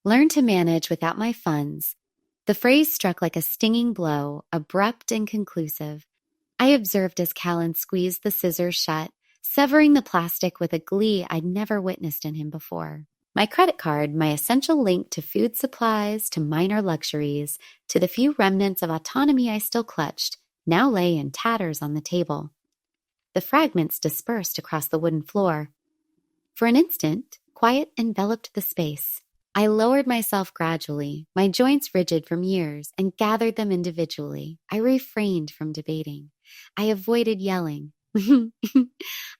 Learn to manage without my funds. The phrase struck like a stinging blow, abrupt and conclusive. I observed as Callan squeezed the scissors shut, severing the plastic with a glee I'd never witnessed in him before. My credit card, my essential link to food supplies, to minor luxuries, to the few remnants of autonomy I still clutched, now lay in tatters on the table. The fragments dispersed across the wooden floor. For an instant, quiet enveloped the space. I lowered myself gradually, my joints rigid from years, and gathered them individually. I refrained from debating. I avoided yelling.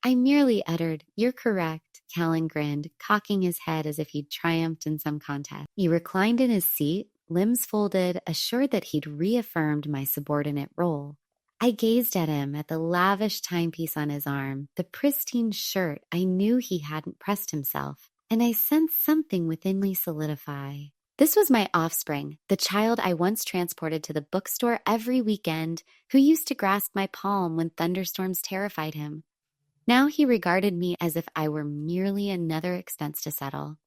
I merely uttered, "You're correct," Callan grinned, cocking his head as if he'd triumphed in some contest. He reclined in his seat, limbs folded, assured that he'd reaffirmed my subordinate role. I gazed at him, at the lavish timepiece on his arm, the pristine shirt. I knew he hadn't pressed himself, and I sensed something within me solidify. This was my offspring, the child I once transported to the bookstore every weekend, who used to grasp my palm when thunderstorms terrified him. Now he regarded me as if I were merely another expense to settle.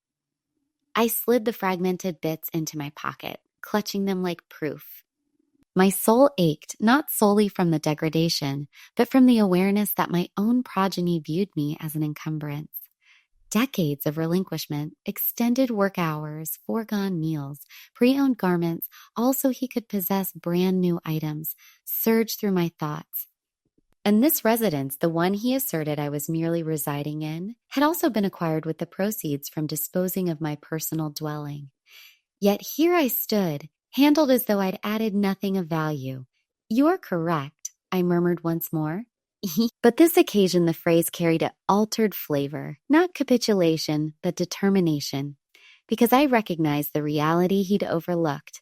I slid the fragmented bits into my pocket, clutching them like proof. My soul ached, not solely from the degradation, but from the awareness that my own progeny viewed me as an encumbrance. Decades of relinquishment, extended work hours, foregone meals, pre-owned garments, all so he could possess brand new items, surged through my thoughts. And this residence, the one he asserted I was merely residing in, had also been acquired with the proceeds from disposing of my personal dwelling. Yet here I stood, handled as though I'd added nothing of value. "You're correct," I murmured once more. But this occasion the phrase carried an altered flavor, not capitulation, but determination, because I recognized the reality he'd overlooked.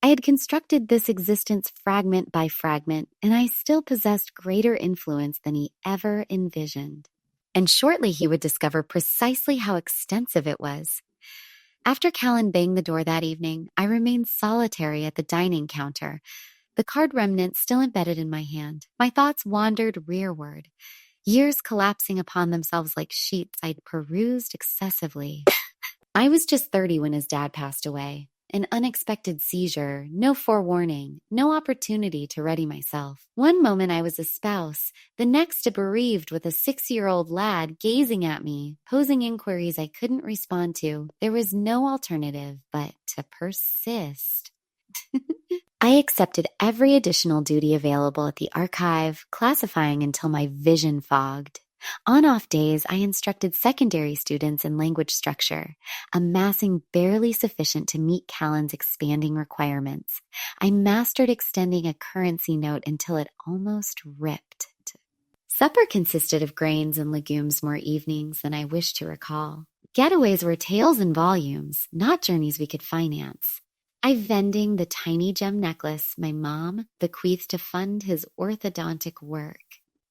I had constructed this existence fragment by fragment, and I still possessed greater influence than he ever envisioned. And shortly he would discover precisely how extensive it was. After Callan banged the door that evening, I remained solitary at the dining counter, the card remnants still embedded in my hand. My thoughts wandered rearward, years collapsing upon themselves like sheets I'd perused excessively. I was just 30 when his dad passed away. An unexpected seizure, no forewarning, no opportunity to ready myself. One moment I was a spouse, the next a bereaved with a 6-year-old lad gazing at me, posing inquiries I couldn't respond to. There was no alternative but to persist. I accepted every additional duty available at the archive, classifying until my vision fogged. On-off days, I instructed secondary students in language structure, amassing barely sufficient to meet Callan's expanding requirements. I mastered extending a currency note until it almost ripped. Supper consisted of grains and legumes more evenings than I wish to recall. Getaways were tales and volumes, not journeys we could finance. I vending the tiny gem necklace my mom bequeathed to fund his orthodontic work.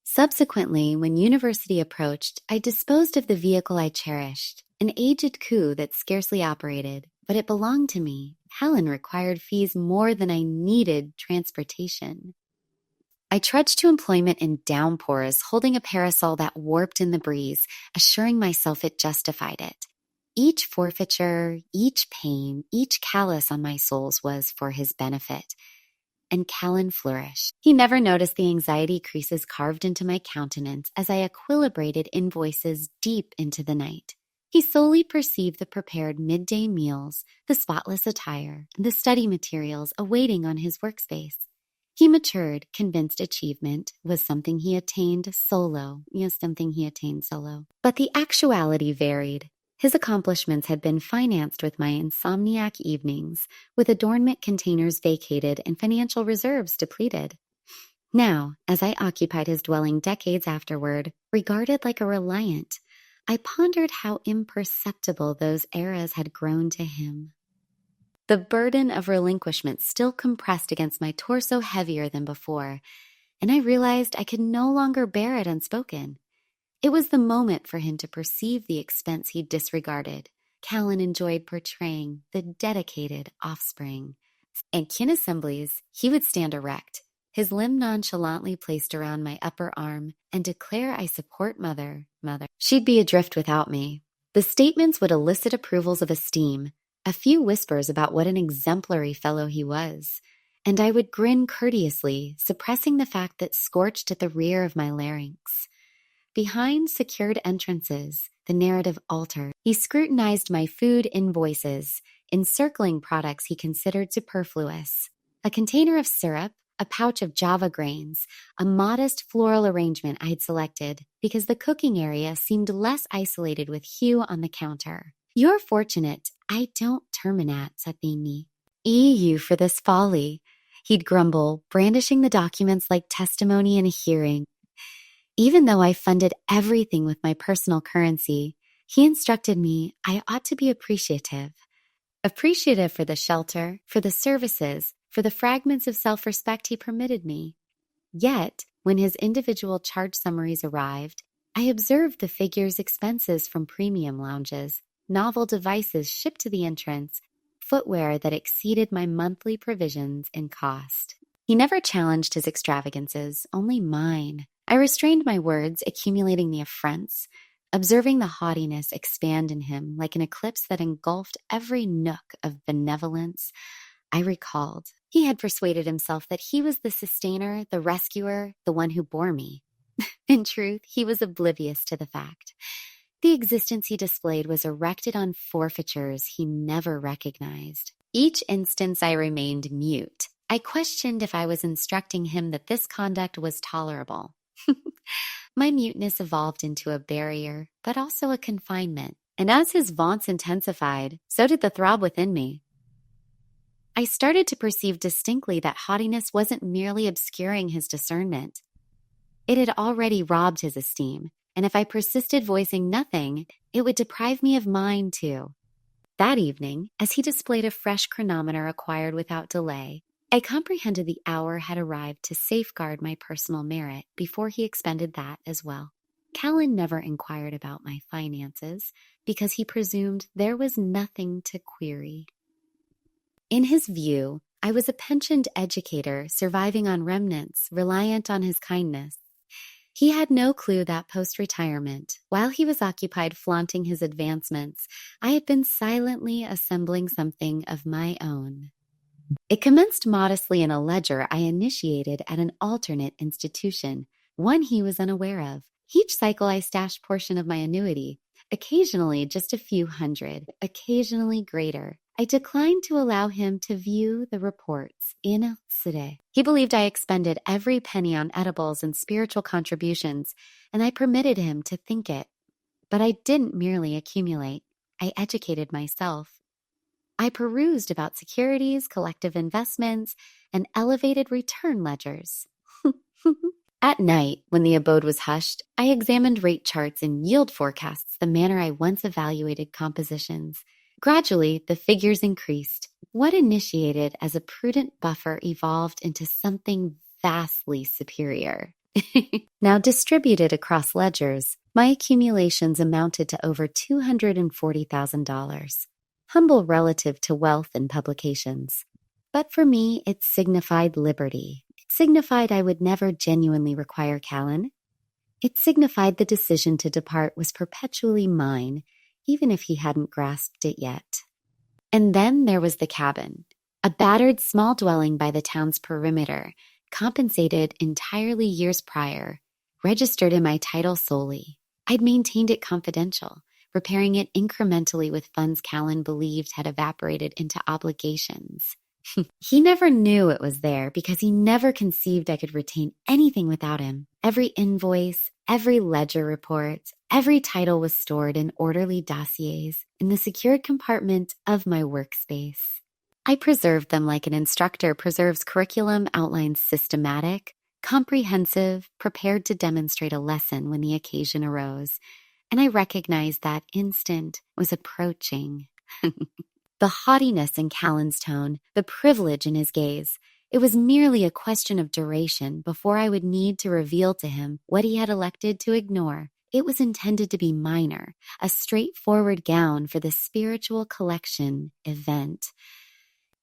Subsequently, when university approached, I disposed of the vehicle I cherished, an aged coup that scarcely operated, but it belonged to me. Helen required fees more than I needed transportation. I trudged to employment in downpours, holding a parasol that warped in the breeze, assuring myself it justified it. Each forfeiture, each pain, each callus on my soles was for his benefit. And Callan flourished. He never noticed the anxiety creases carved into my countenance as I equilibrated invoices deep into the night. He solely perceived the prepared midday meals, the spotless attire, and the study materials awaiting on his workspace. He matured, convinced achievement was something he attained solo. But the actuality varied. His accomplishments had been financed with my insomniac evenings, with adornment containers vacated and financial reserves depleted. Now, as I occupied his dwelling decades afterward, regarded like a reliant, I pondered how imperceptible those eras had grown to him. The burden of relinquishment still compressed against my torso heavier than before, and I realized I could no longer bear it unspoken. It was the moment for him to perceive the expense he'd disregarded. Callan enjoyed portraying the dedicated offspring. In kin assemblies, he would stand erect, his limb nonchalantly placed around my upper arm, and declare I support mother. She'd be adrift without me. The statements would elicit approvals of esteem, a few whispers about what an exemplary fellow he was, and I would grin courteously, suppressing the fact that scorched at the rear of my larynx. Behind secured entrances, the narrative altered. He scrutinized my food invoices, encircling products he considered superfluous. A container of syrup, a pouch of Java grains, a modest floral arrangement I had selected because the cooking area seemed less isolated with Hugh on the counter. You're fortunate. I don't terminat, Sathini. You for this folly, he'd grumble, brandishing the documents like testimony in a hearing. Even though I funded everything with my personal currency, he instructed me I ought to be appreciative. Appreciative for the shelter, for the services, for the fragments of self-respect he permitted me. Yet, when his individual charge summaries arrived, I observed the figure's expenses from premium lounges, novel devices shipped to the entrance, footwear that exceeded my monthly provisions in cost. He never challenged his extravagances, only mine. I restrained my words, accumulating the affronts, observing the haughtiness expand in him like an eclipse that engulfed every nook of benevolence I recalled. He had persuaded himself that he was the sustainer, the rescuer, the one who bore me. In truth, he was oblivious to the fact. The existence he displayed was erected on forfeitures he never recognized. Each instance I remained mute. I questioned if I was instructing him that this conduct was tolerable. My muteness evolved into a barrier, but also a confinement. And as his vaunts intensified, so did the throb within me. I started to perceive distinctly that haughtiness wasn't merely obscuring his discernment. It had already robbed his esteem, and if I persisted voicing nothing, it would deprive me of mine too. That evening, as he displayed a fresh chronometer acquired without delay, I comprehended the hour had arrived to safeguard my personal merit before he expended that as well. Callan never inquired about my finances because he presumed there was nothing to query. In his view, I was a pensioned educator surviving on remnants, reliant on his kindness. He had no clue that post-retirement, while he was occupied flaunting his advancements, I had been silently assembling something of my own. It commenced modestly in a ledger I initiated at an alternate institution, one he was unaware of. Each cycle I stashed portion of my annuity, occasionally just a few hundred, occasionally greater. I declined to allow him to view the reports in sede. He believed I expended every penny on edibles and spiritual contributions, and I permitted him to think it. But I didn't merely accumulate. I educated myself. I perused about securities, collective investments, and elevated return ledgers. At night, when the abode was hushed, I examined rate charts and yield forecasts the manner I once evaluated compositions. Gradually, the figures increased. What initiated as a prudent buffer evolved into something vastly superior. Now distributed across ledgers, my accumulations amounted to over $240,000. Humble relative to wealth and publications. But for me, it signified liberty. It signified I would never genuinely require Callan. It signified the decision to depart was perpetually mine, even if he hadn't grasped it yet. And then there was the cabin, a battered small dwelling by the town's perimeter, compensated entirely years prior, registered in my title solely. I'd maintained it confidential, repairing it incrementally with funds Callan believed had evaporated into obligations. He never knew it was there because he never conceived I could retain anything without him. Every invoice, every ledger report, every title was stored in orderly dossiers in the secured compartment of my workspace. I preserved them like an instructor preserves curriculum outlines systematic, comprehensive, prepared to demonstrate a lesson when the occasion arose, and I recognized that instant was approaching. The haughtiness in Callan's tone, the privilege in his gaze, it was merely a question of duration before I would need to reveal to him what he had elected to ignore. It was intended to be minor, a straightforward gown for the spiritual collection event.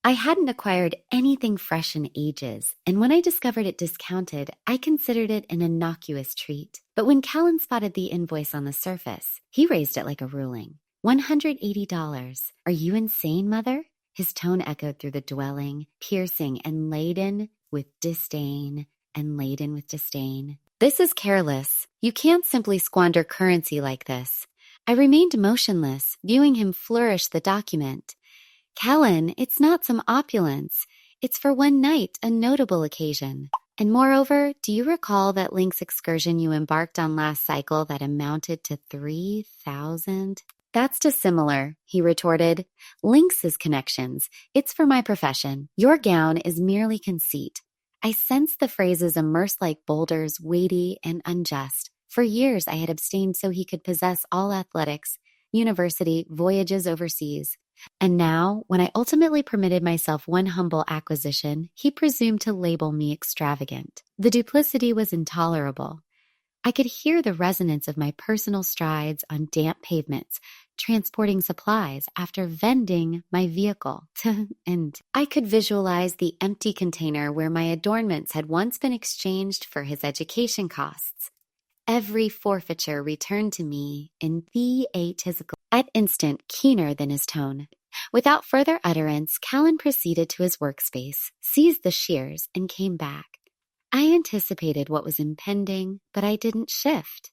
I hadn't acquired anything fresh in ages, and when I discovered it discounted, I considered it an innocuous treat. But when Callan spotted the invoice on the surface, he raised it like a ruling. $180. Are you insane, mother? His tone echoed through the dwelling, piercing and laden with disdain, This is careless. You can't simply squander currency like this. I remained motionless, viewing him flourish the document. Callan, it's not some opulence. It's for one night, a notable occasion. And moreover, do you recall that Lynx excursion you embarked on last cycle that amounted to 3,000? That's dissimilar, he retorted. Lynx's connections. It's for my profession. Your gown is merely conceit. I sensed the phrases immersed like boulders, weighty and unjust. For years I had abstained so he could possess all athletics, university, voyages overseas. And now, when I ultimately permitted myself one humble acquisition, he presumed to label me extravagant. The duplicity was intolerable. I could hear the resonance of my personal strides on damp pavements, transporting supplies after vending my vehicle. And I could visualize the empty container where my adornments had once been exchanged for his education costs. Every forfeiture returned to me in at instant keener than his tone. Without further utterance, Callan proceeded to his workspace, seized the shears, and came back. I anticipated what was impending, but I didn't shift.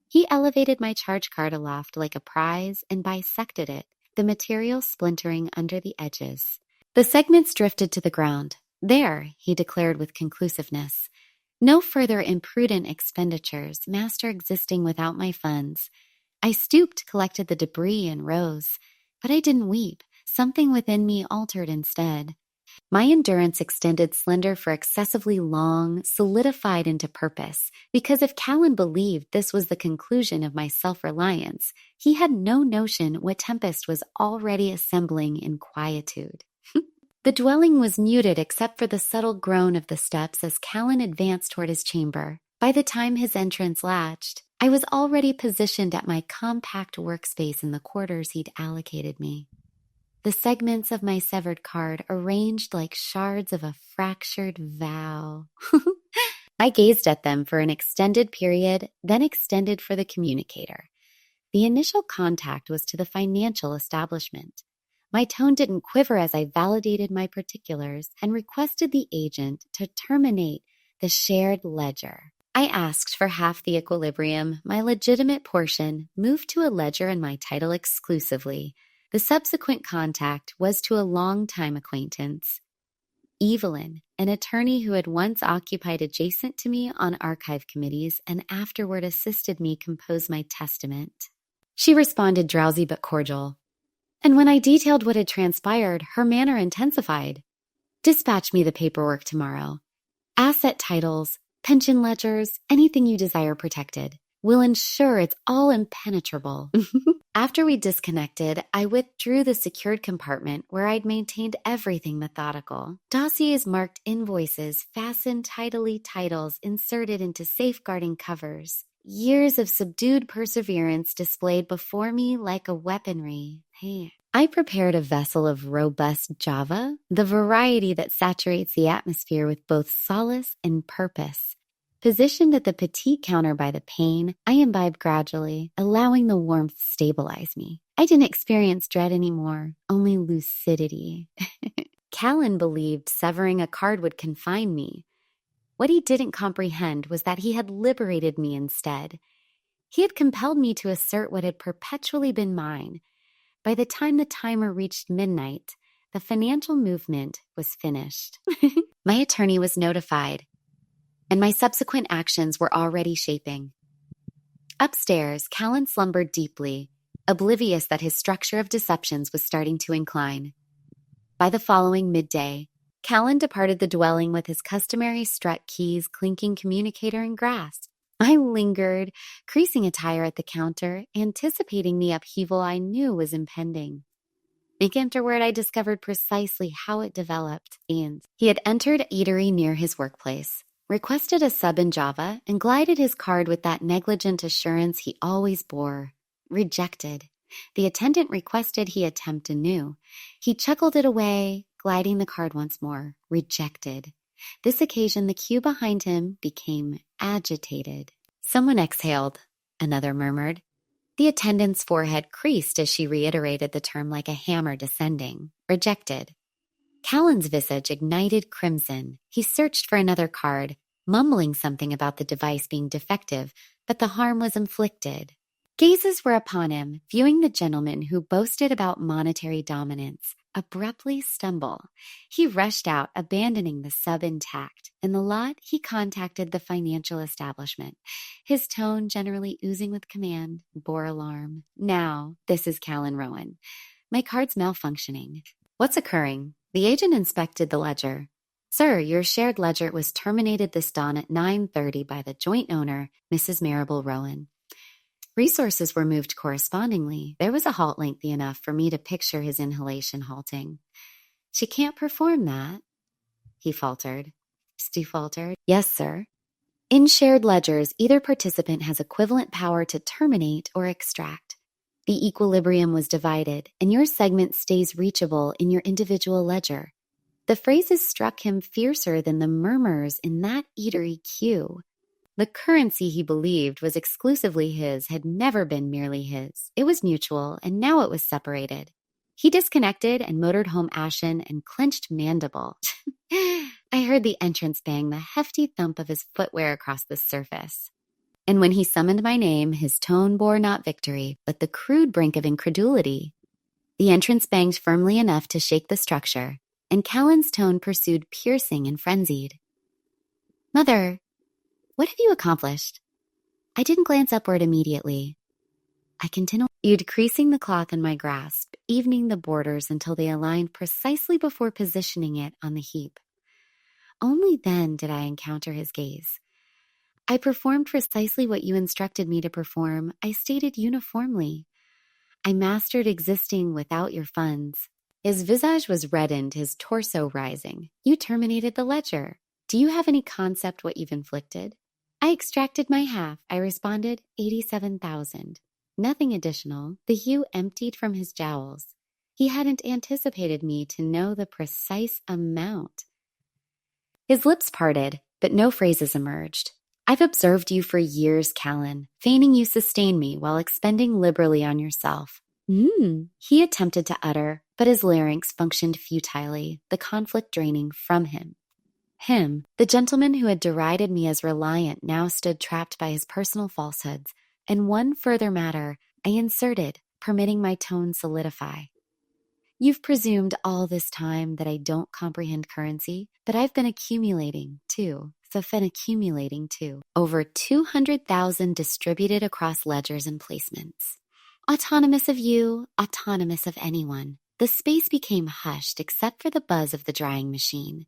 He elevated my charge card aloft like a prize and bisected it, the material splintering under the edges. The segments drifted to the ground. There, he declared with conclusiveness. No further imprudent expenditures, master existing without my funds. I stooped, collected the debris, and rose. But I didn't weep. Something within me altered instead. My endurance extended slender for excessively long, solidified into purpose, because if Callan believed this was the conclusion of my self-reliance, he had no notion what tempest was already assembling in quietude. The dwelling was muted except for the subtle groan of the steps as Callan advanced toward his chamber. By the time his entrance latched, I was already positioned at my compact workspace in the quarters he'd allocated me. The segments of my severed card arranged like shards of a fractured vow. I gazed at them for an extended period, then extended for the communicator. The initial contact was to the financial establishment. My tone didn't quiver as I validated my particulars and requested the agent to terminate the shared ledger. I asked for half the equilibrium, my legitimate portion, moved to a ledger in my title exclusively. The subsequent contact was to a long-time acquaintance, Evelyn, an attorney who had once occupied adjacent to me on archive committees and afterward assisted me compose my testament. She responded drowsy but cordial. And when I detailed what had transpired, her manner intensified. Dispatch me the paperwork tomorrow. Asset titles, pension ledgers, anything you desire protected. We'll ensure it's all impenetrable. After we disconnected, I withdrew the secured compartment where I'd maintained everything methodical. Dossiers marked invoices, fastened tidily titles inserted into safeguarding covers. Years of subdued perseverance displayed before me like a weaponry. I prepared a vessel of robust Java, the variety that saturates the atmosphere with both solace and purpose. Positioned at the petite counter by the pane, I imbibed gradually, allowing the warmth to stabilize me. I didn't experience dread anymore, only lucidity. Callan believed severing a card would confine me. What he didn't comprehend was that he had liberated me instead. He had compelled me to assert what had perpetually been mine. By the time the timer reached midnight, the financial movement was finished. My attorney was notified, and my subsequent actions were already shaping. Upstairs, Callan slumbered deeply, oblivious that his structure of deceptions was starting to incline. By the following midday, Callan departed the dwelling with his customary strut keys, clinking communicator in grasp. I lingered, creasing a tire at the counter, anticipating the upheaval I knew was impending. Afterward, I discovered precisely how it developed. He had entered an eatery near his workplace, requested a sub in Java, and glided his card with that negligent assurance he always bore. Rejected. The attendant requested he attempt anew. He chuckled it away, gliding the card once more. Rejected. This occasion, the queue behind him became agitated. Someone exhaled. Another murmured, The attendant's forehead creased as she reiterated the term like a hammer descending. Rejected. Callan's visage ignited crimson. He searched for another card, mumbling something about the device being defective, but the harm was inflicted. Gazes were upon him, viewing the gentleman who boasted about monetary dominance abruptly stumble. He rushed out, abandoning the sub intact. In the lot, he contacted the financial establishment. His tone, generally oozing with command, bore alarm. Now, this is Callan Rowan. My card's malfunctioning. What's occurring? The agent inspected the ledger. Sir, your shared ledger was terminated this dawn at 9:30 by the joint owner, Mrs. Marable Rowan. Resources were moved correspondingly. There was a halt lengthy enough for me to picture his inhalation halting. She can't perform that, he faltered. Stu faltered. Yes, sir. In shared ledgers, either participant has equivalent power to terminate or extract. The equilibrium was divided, and your segment stays reachable in your individual ledger. The phrases struck him fiercer than the murmurs in that eatery queue. The currency he believed was exclusively his had never been merely his. It was mutual, and now it was separated. He disconnected and motored home ashen and clenched mandible. I heard the entrance bang the hefty thump of his footwear across the surface. And when he summoned my name, his tone bore not victory, but the crude brink of incredulity. The entrance banged firmly enough to shake the structure, and Callan's tone pursued piercing and frenzied. Mother, what have you accomplished? I didn't glance upward immediately. I continued decreasing the cloth in my grasp, evening the borders until they aligned precisely before positioning it on the heap. Only then did I encounter his gaze. I performed precisely what you instructed me to perform. I stated uniformly. I mastered existing without your funds. His visage was reddened, his torso rising. You terminated the ledger. Do you have any concept what you've inflicted? I extracted my half. I responded, 87,000. Nothing additional. The hue emptied from his jowls. He hadn't anticipated me to know the precise amount. His lips parted, but no phrases emerged. I've observed you for years, Callan, feigning you sustain me while expending liberally on yourself. He attempted to utter, but his larynx functioned futilely, the conflict draining from him. Him, the gentleman who had derided me as reliant, now stood trapped by his personal falsehoods, and one further matter I inserted, permitting my tone solidify. You've presumed all this time that I don't comprehend currency, but I've been accumulating, too. Over 200,000 distributed across ledgers and placements. Autonomous of you, autonomous of anyone. The space became hushed except for the buzz of the drying machine.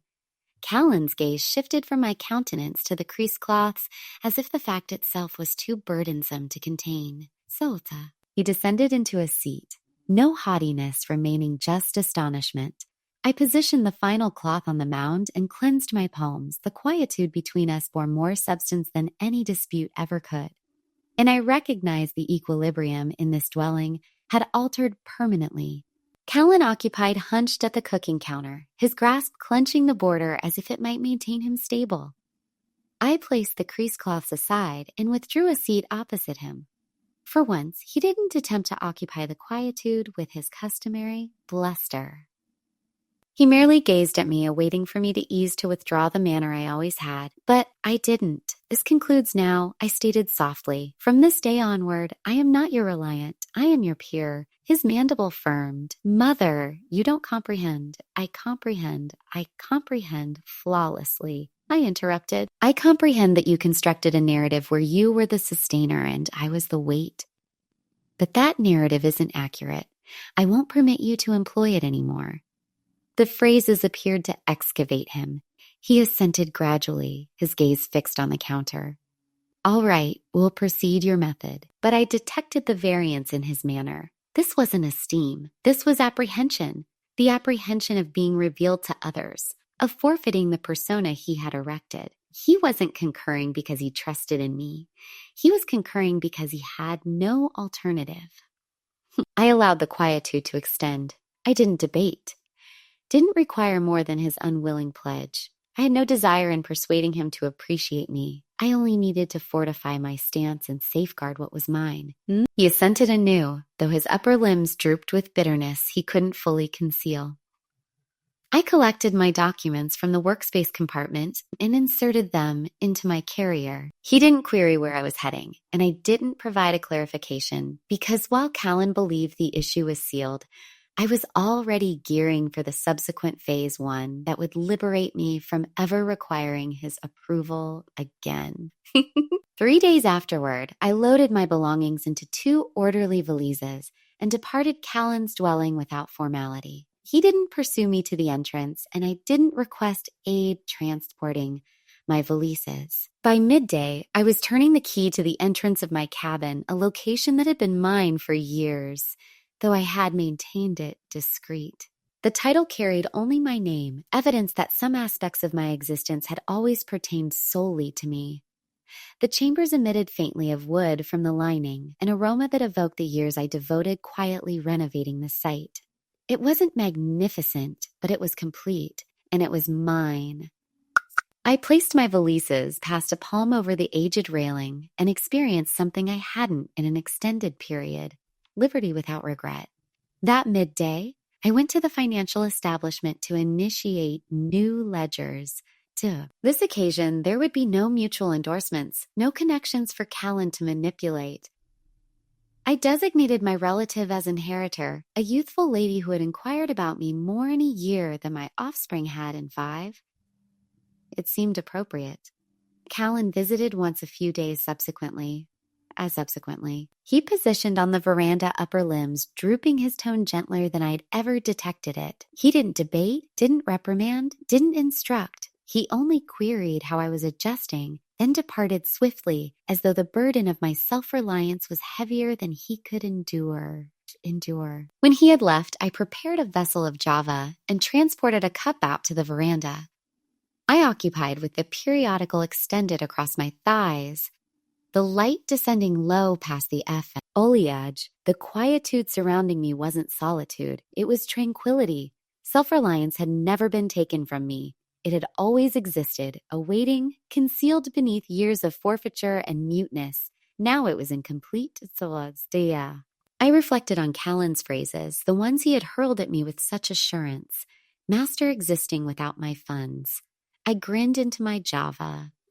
Callan's gaze shifted from my countenance to the creased cloths, as if the fact itself was too burdensome to contain. Solta. He descended into a seat, no haughtiness, remaining just astonishment. I positioned the final cloth on the mound and cleansed my palms. The quietude between us bore more substance than any dispute ever could. And I recognized the equilibrium in this dwelling had altered permanently. Callan occupied hunched at the cooking counter, his grasp clenching the border as if it might maintain him stable. I placed the creased cloths aside and withdrew a seat opposite him. For once, he didn't attempt to occupy the quietude with his customary bluster. He merely gazed at me, awaiting for me to ease to withdraw the manner I always had, but I didn't. This concludes now, I stated softly. From this day onward, I am not your reliant. I am your peer. His mandible firmed. Mother, you don't comprehend. I comprehend flawlessly. I interrupted. I comprehend that you constructed a narrative where you were the sustainer and I was the weight. But that narrative isn't accurate. I won't permit you to employ it anymore. The phrases appeared to excavate him. He assented gradually, his gaze fixed on the counter. All right, we'll proceed your method. But I detected the variance in his manner. This wasn't esteem. This was apprehension. The apprehension of being revealed to others, of forfeiting the persona he had erected. He wasn't concurring because he trusted in me. He was concurring because he had no alternative. I allowed the quietude to extend. I didn't debate. Didn't require more than his unwilling pledge. I had no desire in persuading him to appreciate me. I only needed to fortify my stance and safeguard what was mine. He assented anew, though his upper limbs drooped with bitterness he couldn't fully conceal. I collected my documents from the workspace compartment and inserted them into my carrier. He didn't query where I was heading, and I didn't provide a clarification because while Callan believed the issue was sealed, I was already gearing for the subsequent phase 1 that would liberate me from ever requiring his approval again. 3 days afterward, I loaded my belongings into 2 orderly valises and departed Callan's dwelling without formality. He didn't pursue me to the entrance, and I didn't request aid transporting my valises. By midday, I was turning the key to the entrance of my cabin, a location that had been mine for years, though I had maintained it discreet. The title carried only my name, evidence that some aspects of my existence had always pertained solely to me. The chambers emitted faintly of wood from the lining, an aroma that evoked the years I devoted quietly renovating the site. It wasn't magnificent, but it was complete, and it was mine. I placed my valises past a palm over the aged railing and experienced something I hadn't in an extended period, liberty without regret. That midday, I went to the financial establishment to initiate new ledgers. This occasion, there would be no mutual endorsements, no connections for Callan to manipulate. I designated my relative as inheritor, a youthful lady who had inquired about me more in a year than my offspring had in 5. It seemed appropriate. Callan visited once a few days subsequently. He positioned on the veranda upper limbs, drooping his tone gentler than I'd ever detected it. He didn't debate, didn't reprimand, didn't instruct. He only queried how I was adjusting, then departed swiftly, as though the burden of my self-reliance was heavier than he could endure. When he had left, I prepared a vessel of Java and transported a cup out to the veranda. I occupied with the periodical extended across my thighs, the light descending low past the foliage. The quietude surrounding me wasn't solitude, it was tranquility. Self-reliance had never been taken from me. It had always existed, awaiting, concealed beneath years of forfeiture and muteness. Now it was in complete solidity. I reflected on Callan's phrases, the ones he had hurled at me with such assurance. Master existing without my funds. I grinned into my Java.